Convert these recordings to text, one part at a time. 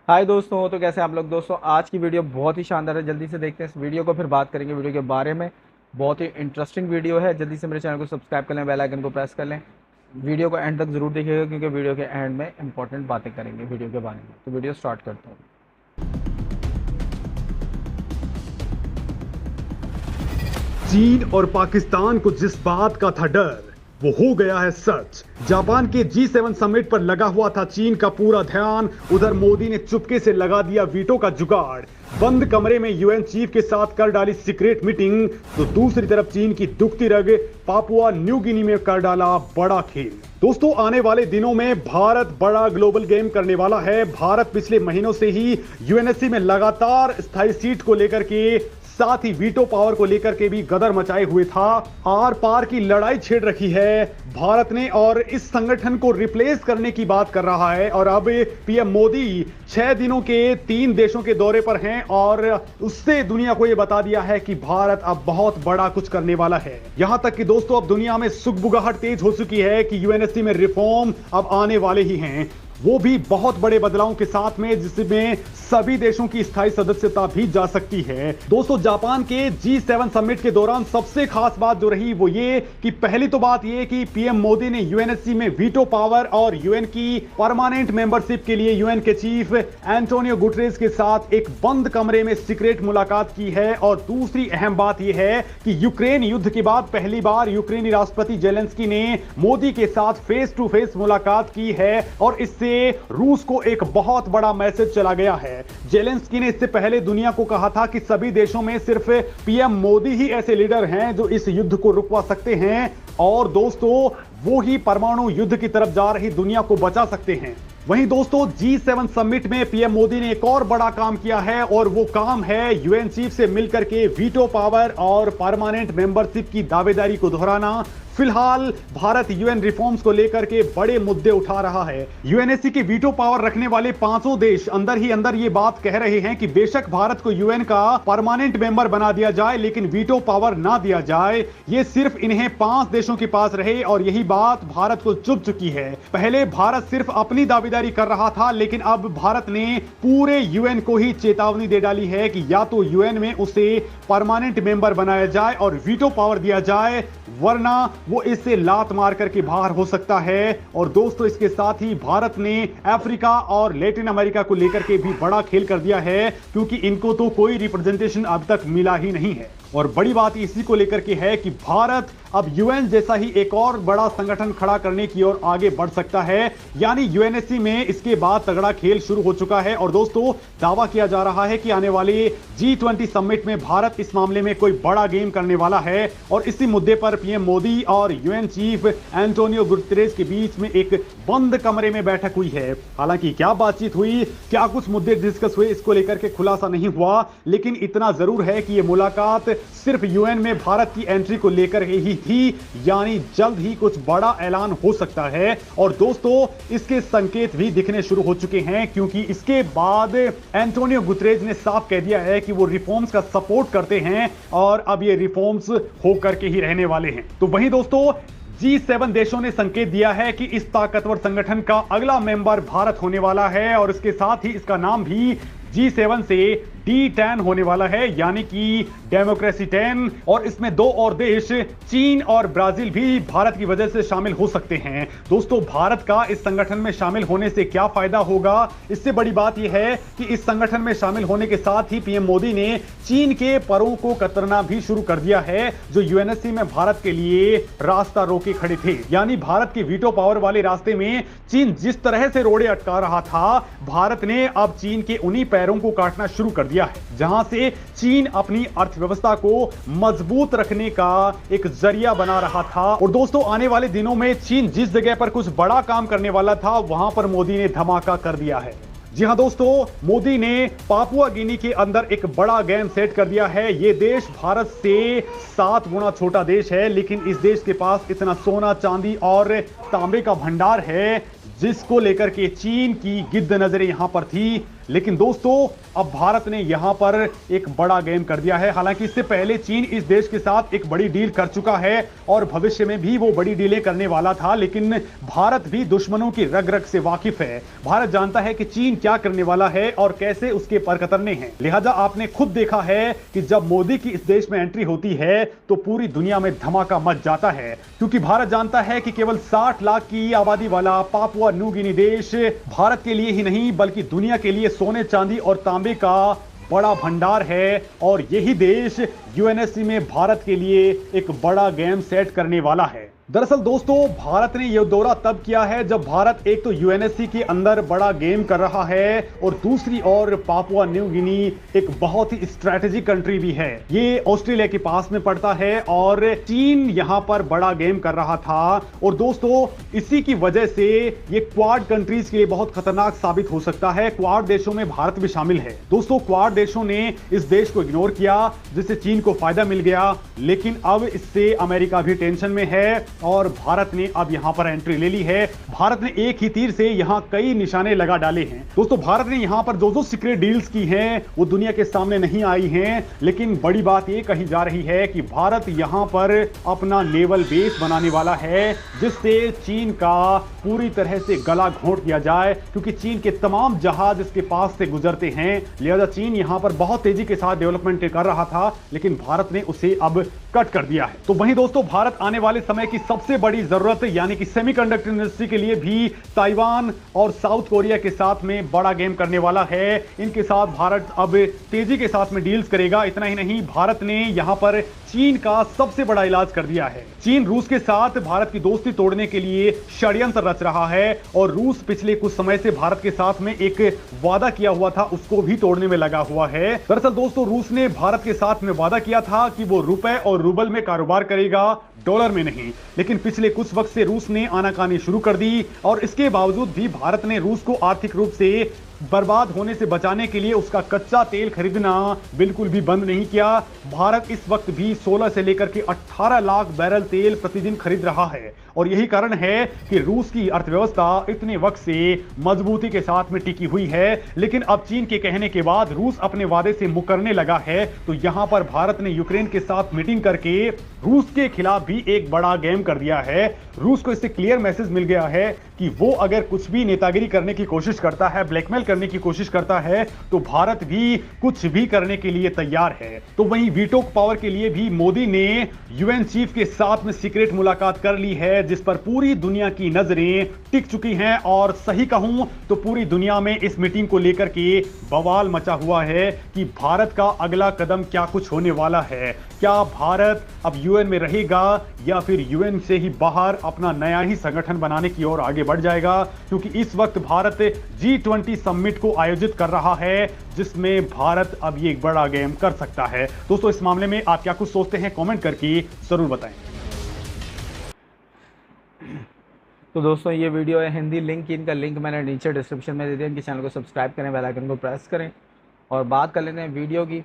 हाय दोस्तों, तो कैसे हैं आप लोग। दोस्तों आज की वीडियो बहुत ही शानदार है। जल्दी से देखते हैं इस वीडियो को, फिर बात करेंगे वीडियो के बारे में। बहुत ही इंटरेस्टिंग वीडियो है। जल्दी से मेरे चैनल को सब्सक्राइब कर लें, बेल आइकन को प्रेस कर लें। वीडियो को एंड तक जरूर देखिएगा क्योंकि वीडियो के एंड में इंपॉर्टेंट बातें करेंगे वीडियो के बारे में। तो वीडियो स्टार्ट करता हूँ। चीन और पाकिस्तान को जिस बात का था डर, वो हो गया है सच। जापान के G7 समिट पर लगा हुआ था चीन का पूरा ध्यान। उधर मोदी ने चुपके से लगा दिया वीटो का जुगाड़। बंद कमरे में यूएन चीफ के साथ कर डाली सीक्रेट मीटिंग। तो दूसरी तरफ चीन की दुखती रग पापुआ न्यू गिनी में कर डाला बड़ा खेल। दोस्तों आने वाले दिनों में भारत बड़ा ग्लोबल गेम करने वाला है। भारत पिछले महीनों से ही यूएनएससी में लगातार स्थायी सीट को लेकर के, साथ ही वीटो पावर को लेकर के भी गदर मचाए हुए था। आर पार की लड़ाई छेड़ रखी है भारत ने और इस संगठन को रिप्लेस करने की बात कर रहा है। और अब पीएम मोदी 6 दिनों के 3 देशों के दौरे पर हैं और उससे दुनिया को यह बता दिया है कि भारत अब बहुत बड़ा कुछ करने वाला है। यहां तक कि दोस्तों अब दुनिया में सुगबुगाहट तेज हो चुकी है कि यूएनएससी में रिफॉर्म अब आने वाले ही हैं, वो भी बहुत बड़े बदलावों के साथ में, जिसमें सभी देशों की स्थायी सदस्यता भी जा सकती है। दोस्तों जापान के G7 समिट के दौरान सबसे खास बात जो रही वो ये कि पहली तो बात ये कि पीएम मोदी ने यूएनएससी में वीटो पावर और यूएन की परमानेंट मेंबरशिप के लिए यूएन के चीफ एंटोनियो गुटरेस के साथ एक बंद कमरे में सीक्रेट मुलाकात की है। और दूसरी अहम बात यह है कि यूक्रेन युद्ध के बाद पहली बार यूक्रेनी राष्ट्रपति जेलेंस्की ने मोदी के साथ फेस टू फेस मुलाकात की है और इससे रूस को एक बहुत बड़ा मैसेज चला गया है। जेलेंस्की ने इससे पहले दुनिया को कहा था कि सभी देशों में सिर्फ पीएम मोदी ही ऐसे लीडर हैं जो इस युद्ध को रुकवा सकते हैं और दोस्तों वो ही परमाणु युद्ध की तरफ जा रही दुनिया को बचा सकते हैं। वहीं दोस्तों G7 समिट में पीएम मोदी ने एक और बड़ा काम किया है और वो काम है यूएन चीफ से मिलकर के वीटो पावर और परमानेंट मेंबरशिप की दावेदारी को दोहराना। फिलहाल भारत यूएन रिफॉर्म्स को लेकर के बड़े मुद्दे उठा रहा है। यूएनएससी की वीटो पावर रखने वाले 5 देश अंदर ही अंदर ये बात कह रहे हैं कि बेशक भारत को यूएन का परमानेंट मेंबर बना दिया जाए लेकिन वीटो पावर ना दिया जाए, ये सिर्फ इन्हें 5 देशों के पास रहे। और यही बात भारत को चुभ चुकी है। पहले भारत सिर्फ अपनी दावेदारी कर रहा था लेकिन अब भारत ने पूरे यूएन को ही चेतावनी दे डाली है कि या तो यूएन में उसे परमानेंट मेंबर बनाया जाए और वीटो पावर दिया जाए, वरना वो इससे लात मार करके बाहर हो सकता है। और दोस्तों इसके साथ ही भारत ने अफ्रीका और लैटिन अमेरिका को लेकर के भी बड़ा खेल कर दिया है क्योंकि इनको तो कोई रिप्रेजेंटेशन अब तक मिला ही नहीं है। और बड़ी बात इसी को लेकर के है कि भारत अब यूएन जैसा ही एक और बड़ा संगठन खड़ा करने की ओर आगे बढ़ सकता है। यानी यूएनएससी में इसके बाद तगड़ा खेल शुरू हो चुका है और दोस्तों दावा किया जा रहा है कि आने वाले G20 समिट में भारत इस मामले में कोई बड़ा गेम करने वाला है। और इसी मुद्दे पर पीएम मोदी और यूएन चीफ एंटोनियो गुटेरेस के बीच में एक बंद कमरे में बैठक हुई है। हालांकि क्या बातचीत हुई, क्या कुछ मुद्दे डिस्कस हुए, इसको लेकर के खुलासा नहीं हुआ, लेकिन इतना जरूर है कि यह मुलाकात सिर्फ यूएन में भारत की एंट्री को लेकर ही थी। यानी जल्द ही कुछ बड़ा ऐलान हो सकता है। और दोस्तों इसके संकेत भी दिखने शुरू हो चुके हैं क्योंकि इसके बाद एंटोनियो गुटेरेस ने साफ कह दिया है कि वो रिफॉर्म्स का सपोर्ट करते हैं और अब ये रिफॉर्म्स होकर के ही रहने वाले हैं। तो वहीं दोस्तों G7 देशों ने संकेत दिया है कि इस ताकतवर संगठन का अगला मेंबर भारत होने वाला है और इसके साथ ही इसका नाम भी G7 से D10 होने वाला है, यानी कि डेमोक्रेसी 10। और इसमें 2 और देश चीन और ब्राजील भी भारत की वजह से शामिल हो सकते हैं। दोस्तों भारत का इस संगठन में शामिल होने से क्या फायदा होगा, इससे बड़ी बात यह है कि इस संगठन में शामिल होने के साथ ही पीएम मोदी ने चीन के परों को कतरना भी शुरू कर दिया है जो यूएनएससी में भारत के लिए रास्ता रोके खड़े थे। यानी भारत के वीटो पावर वाले रास्ते में चीन जिस तरह से रोड़े अटका रहा था, भारत ने अब चीन के उन्हीं पैरों को काटना शुरू कर दिया है जहां से चीन अपनी अर्थव्यवस्था को मजबूत रखने का एक जरिया बना रहा था। और दोस्तों आने वाले दिनों में चीन जिस जगह पर कुछ बड़ा काम करने वाला था वहां पर मोदी ने धमाका कर दिया है। जी हां दोस्तों, मोदी ने पापुआ गिनी के अंदर एक बड़ा गेम सेट कर दिया है। यह देश भारत से 7 गुना छोटा देश है लेकिन इस देश के पास इतना सोना चांदी और तांबे का भंडार है जिसको लेकर के चीन की गिद्ध नजरें यहां पर थी। लेकिन दोस्तों अब भारत ने यहां पर एक बड़ा गेम कर दिया है। हालांकि इससे पहले चीन इस देश के साथ एक बड़ी डील कर चुका है और भविष्य में भी वो बड़ी डीलें करने वाला था, लेकिन भारत भी दुश्मनों की रग रग से वाकिफ है। भारत जानता है कि चीन क्या करने वाला है और कैसे उसके पर कतरने हैं। लिहाजा आपने खुद देखा है कि जब मोदी की इस देश में एंट्री होती है तो पूरी दुनिया में धमाका मच जाता है, क्योंकि भारत जानता है कि केवल 60 लाख की आबादी वाला पापुआ न्यू गिनी देश भारत के लिए ही नहीं बल्कि दुनिया के लिए सोने चांदी और तांबे का बड़ा भंडार है। और यही देश यूएनएससी में भारत के लिए एक बड़ा गेम सेट करने वाला है। दरअसल दोस्तों भारत ने यह दौरा तब किया है जब भारत एक तो यूएनएससी के अंदर बड़ा गेम कर रहा है और दूसरी ओर पापुआ न्यू गिनी एक बहुत ही स्ट्रैटेजिक कंट्री भी है। ये ऑस्ट्रेलिया के पास में पड़ता है और चीन यहां पर बड़ा गेम कर रहा था। और दोस्तों इसी की वजह से ये क्वाड कंट्रीज के लिए बहुत खतरनाक साबित हो सकता है। क्वाड देशों में भारत भी शामिल है। दोस्तों क्वाड देशों ने इस देश को इग्नोर किया जिससे चीन को फायदा मिल गया, लेकिन अब इससे अमेरिका भी टेंशन में है और भारत ने अब यहां पर एंट्री ले ली है। भारत ने एक ही तीर से यहां कई निशाने लगा डाले हैं। दोस्तों भारत ने यहां पर जो सीक्रेट डील्स की हैं वो दुनिया के सामने नहीं आई हैं, लेकिन बड़ी बात यह कही जा रही है कि भारत यहां पर अपना नेवल बेस बनाने वाला है जिससे चीन का पूरी तरह से गला घोंट दिया जाए, क्योंकि चीन के तमाम जहाज इसके पास से गुजरते हैं। लिहाजा चीन यहां पर बहुत तेजी के साथ डेवलपमेंट कर रहा था, लेकिन भारत ने उसे अब कट कर दिया है। तो वहीं दोस्तों भारत आने वाले समय की सबसे बड़ी जरूरत यानी कि सेमीकंडक्टर इंडस्ट्री के लिए भी ताइवान और साउथ कोरिया के साथ में बड़ा गेम करने वाला है। इनके साथ भारत अब तेजी के साथ में डील्स करेगा। इतना ही नहीं, भारत ने यहां पर चीन का सबसे बड़ा इलाज कर दिया है। चीन रूस के साथ भारत की दोस्ती तोड़ने के लिए षड्यंत्र रच रहा है और रूस पिछले कुछ समय से भारत के साथ में एक वादा किया हुआ था उसको भी तोड़ने में लगा हुआ है। दरअसल दोस्तों रूस ने भारत के साथ में वादा किया था कि वो रुपए और रूबल में कारोबार करेगा, डॉलर में नहीं, लेकिन पिछले कुछ वक्त से रूस ने आनाकानी शुरू कर दी और इसके बावजूद भी भारत ने रूस को आर्थिक रूप से बर्बाद होने से बचाने के लिए उसका कच्चा तेल खरीदना बिल्कुल भी बंद नहीं किया। भारत इस वक्त भी 16 से लेकर के 18 लाख बैरल तेल प्रतिदिन खरीद रहा है और यही कारण है कि रूस की अर्थव्यवस्था इतने वक्त से मजबूती के साथ में टिकी हुई है। लेकिन अब चीन के कहने के बाद रूस अपने वादे से मुकरने लगा है, तो यहां पर भारत ने यूक्रेन के साथ मीटिंग करके रूस के खिलाफ भी एक बड़ा गेम कर दिया है। रूस को इससे क्लियर मैसेज मिल गया है कि वो अगर कुछ भी नेतागिरी करने की कोशिश करता है, ब्लैकमेल करने की कोशिश करता है, तो भारत भी कुछ भी करने के लिए तैयार है। तो वहीं वीटो पावर के लिए भी मोदी ने यूएन चीफ के साथ में सीक्रेट मुलाकात कर ली है, जिस पर पूरी दुनिया की नजरें टिक चुकी हैं। और सही कहूं तो पूरी दुनिया में इस मीटिंग को लेकर के बवाल मचा हुआ है कि भारत का अगला कदम क्या कुछ होने वाला है। क्या भारत अब यूएन में रहेगा या फिर यूएन से ही बाहर अपना नया ही संगठन बनाने की ओर आगे बढ़ जाएगा, क्योंकि इस वक्त भारत G20 समिट को आयोजित कर रहा है जिसमें भारत अब ये एक बड़ा गेम कर सकता है। दोस्तों इस मामले में आप क्या कुछ सोचते हैं, कमेंट करके जरूर बताएं। तो दोस्तों ये वीडियो है हिंदी, इनका लिंक मैंने नीचे डिस्क्रिप्शन में दे दिया। इनके चैनल को सब्सक्राइब करें, बेल आइकन को प्रेस करें। और बात कर लेते हैं वीडियो की।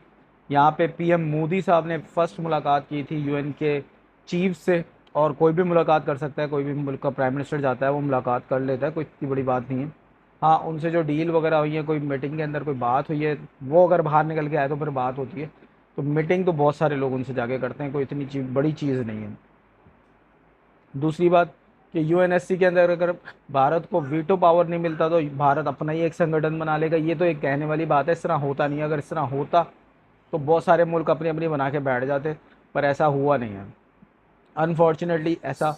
यहाँ पे पीएम मोदी साहब ने फर्स्ट मुलाकात की थी यूएन के चीफ से, और कोई भी मुलाकात कर सकता है, कोई भी मुल्क का प्राइम मिनिस्टर जाता है वो मुलाकात कर लेता है, कोई इतनी बड़ी बात नहीं है। हाँ, उनसे जो डील वगैरह हुई है, कोई मीटिंग के अंदर कोई बात हुई है, वो अगर बाहर निकल के आए तो फिर बात होती है। तो मीटिंग तो बहुत सारे लोग उनसे जाके करते हैं, कोई इतनी बड़ी चीज़ नहीं है। दूसरी बात कि यूएनएससी के अंदर अगर भारत को वीटो पावर नहीं मिलता तो भारत अपना ही एक संगठन बना लेगा, ये तो एक कहने वाली बात है। इस तरह होता नहीं है। अगर इस तरह होता तो बहुत सारे मुल्क अपनी अपनी बना के बैठ जाते, पर ऐसा हुआ नहीं है। अनफॉर्चुनेटली ऐसा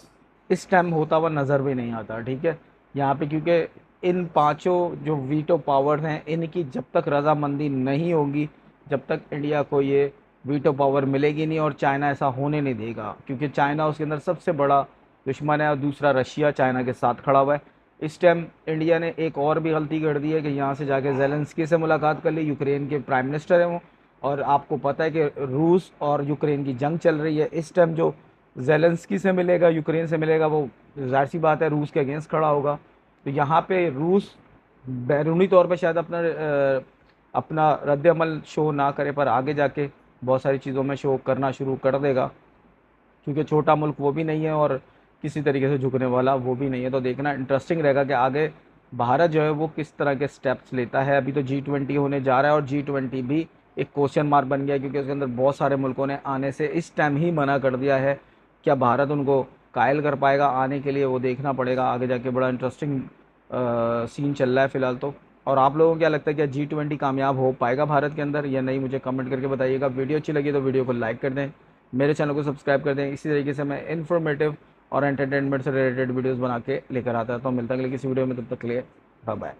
इस टाइम होता हुआ नज़र भी नहीं आता। ठीक है, यहाँ पे क्योंकि इन पांचों जो वीटो पावर्स हैं इनकी जब तक रजामंदी नहीं होगी, जब तक इंडिया को ये वीटो पावर मिलेगी नहीं। और चाइना ऐसा होने नहीं देगा, क्योंकि चाइना उसके अंदर सबसे बड़ा दुश्मन है और दूसरा रशिया चाइना के साथ खड़ा हुआ है। इस टाइम इंडिया ने एक और भी गलती कर दी है कि यहाँ से जाके ज़ेलेंस्की से मुलाकात कर ली, यूक्रेन के प्राइम मिनिस्टर हैं वो। और आपको पता है कि रूस और यूक्रेन की जंग चल रही है। इस टाइम जो ज़ेलेंस्की से मिलेगा, यूक्रेन से मिलेगा, वो ज़ाहिर सी बात है रूस के अगेंस्ट खड़ा होगा। तो यहाँ पे रूस बैरूनी तौर पे शायद अपना रद्द अमल शो ना करे, पर आगे जाके बहुत सारी चीज़ों में शो करना शुरू कर देगा, क्योंकि छोटा मुल्क वो भी नहीं है और किसी तरीके से झुकने वाला वो भी नहीं है। तो देखना इंटरेस्टिंग रहेगा कि आगे भारत जो है वो किस तरह के स्टेप्स लेता है। अभी तो G20 होने जा रहा है और G20 भी एक क्वेश्चन मार्क बन गया, क्योंकि उसके अंदर बहुत सारे मुल्कों ने आने से इस टाइम ही मना कर दिया है। क्या भारत उनको कायल कर पाएगा आने के लिए, वो देखना पड़ेगा आगे जाके। बड़ा इंटरेस्टिंग सीन चल रहा है फिलहाल तो। और आप लोगों को क्या लगता है, क्या G20 कामयाब हो पाएगा भारत के अंदर या नहीं, मुझे कमेंट करके बताइएगा। वीडियो अच्छी लगी तो वीडियो को लाइक कर दें, मेरे चैनल को सब्सक्राइब कर दें। इसी तरीके से मैं इन्फॉर्मेटिव और एंटरटेनमेंट से रिलेटेड वीडियोस बना के लेकर आता है। तो मिलता है अगले किसी वीडियो में, तब तक के लिए बाय बाय।